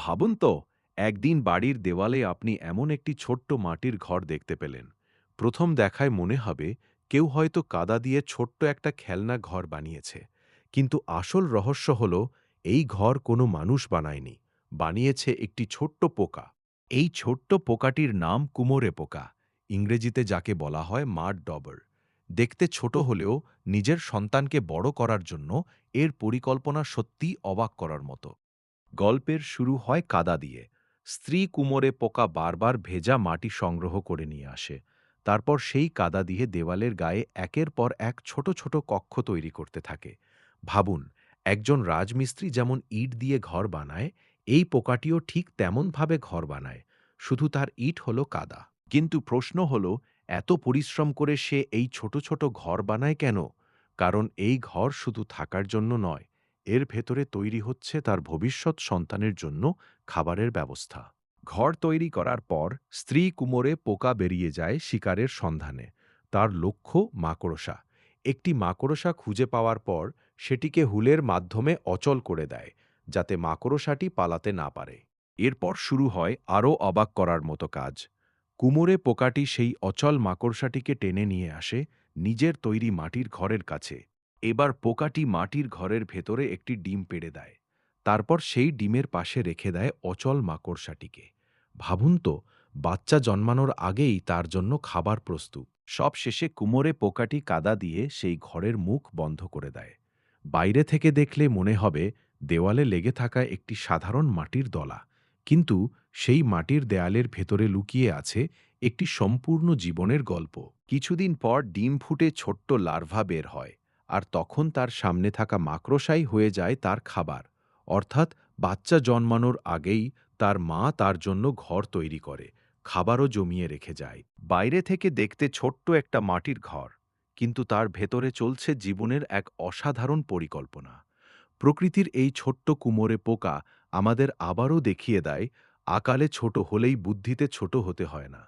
ভাবুন তো, একদিন বাড়ির দেওয়ালে আপনি এমন একটি ছোট্ট মাটির ঘর দেখতে পেলেন। প্রথম দেখায় মনে হবে কেউ হয়তো কাদা দিয়ে ছোট্ট একটা খেলনা ঘর বানিয়েছে। কিন্তু আসল রহস্য হল, এই ঘর কোনো মানুষ বানায়নি, বানিয়েছে একটি ছোট্ট পোকা। এই ছোট্ট পোকাটির নাম কুমোরে পোকা, ইংরেজিতে যাকে বলা হয় মাড ডবার। দেখতে ছোট হলেও নিজের সন্তানকে বড় করার জন্য এর পরিকল্পনা সত্যিই অবাক করার মতো। গল্পের শুরু হয় কাদা দিয়ে। স্ত্রী কুমোরে পোকা বারবার ভেজা মাটি সংগ্রহ করে নিয়ে আসে। তারপর সেই কাদা দিয়ে দেওয়ালের গায়ে একের পর এক ছোট ছোট কক্ষ তৈরি করতে থাকে। ভাবুন, একজন রাজমিস্ত্রি যেমন ইট দিয়ে ঘর বানায়, এই পোকাটিও ঠিক তেমনভাবে ঘর বানায়, শুধু তার ইট হলো কাদা। কিন্তু প্রশ্ন হলো, এত পরিশ্রম করে সে এই ছোট ছোট ঘর বানায় কেন? কারণ এই ঘর শুধু থাকার জন্য নয়, এর ভেতরে তৈরি হচ্ছে তার ভবিষ্যৎ সন্তানের জন্য খাবারের ব্যবস্থা। ঘর তৈরি করার পর স্ত্রী কুমোরে পোকা বেরিয়ে যায় শিকারের সন্ধানে। তার লক্ষ্য মাকড়সা। একটি মাকড়সা খুঁজে পাওয়ার পর সেটিকে হুলের মাধ্যমে অচল করে দেয়, যাতে মাকড়সাটি পালাতে না পারে। এরপর শুরু হয় আরও অবাক করার মতো কাজ। কুমোরে পোকাটি সেই অচল মাকড়সাটিকে টেনে নিয়ে আসে নিজের তৈরি মাটির ঘরের কাছে। এবার পোকাটি মাটির ঘরের ভেতরে একটি ডিম পেড়ে দেয়। তারপর সেই ডিমের পাশে রেখে দেয় অচল মাকড়সাটিকে। ভাবুন তো, বাচ্চা জন্মানোর আগেই তার জন্য খাবার প্রস্তুত। সব শেষে কুমোরে পোকাটি কাদা দিয়ে সেই ঘরের মুখ বন্ধ করে দেয়। বাইরে থেকে দেখলে মনে হবে দেওয়ালে লেগে থাকা একটি সাধারণ মাটির দলা, কিন্তু সেই মাটির দেয়ালের ভেতরে লুকিয়ে আছে একটি সম্পূর্ণ জীবনের গল্প। কিছুদিন পর ডিম ফুটে ছোট্ট লার্ভা বের হয়, আর তখন তার সামনে থাকা মাকড়সাই হয়ে যায় তার খাবার। অর্থাৎ বাচ্চা জন্মানোর আগেই তার মা তার জন্য ঘর তৈরি করে, খাবারও জমিয়ে রেখে যায়। বাইরে থেকে দেখতে ছোট্ট একটা মাটির ঘর, কিন্তু তার ভেতরে চলছে জীবনের এক অসাধারণ পরিকল্পনা। প্রকৃতির এই ছোট্ট কুমোরে পোকা আমাদের আবারও দেখিয়ে দেয়, আকালে ছোট হলেই বুদ্ধিতে ছোট হতে হয় না।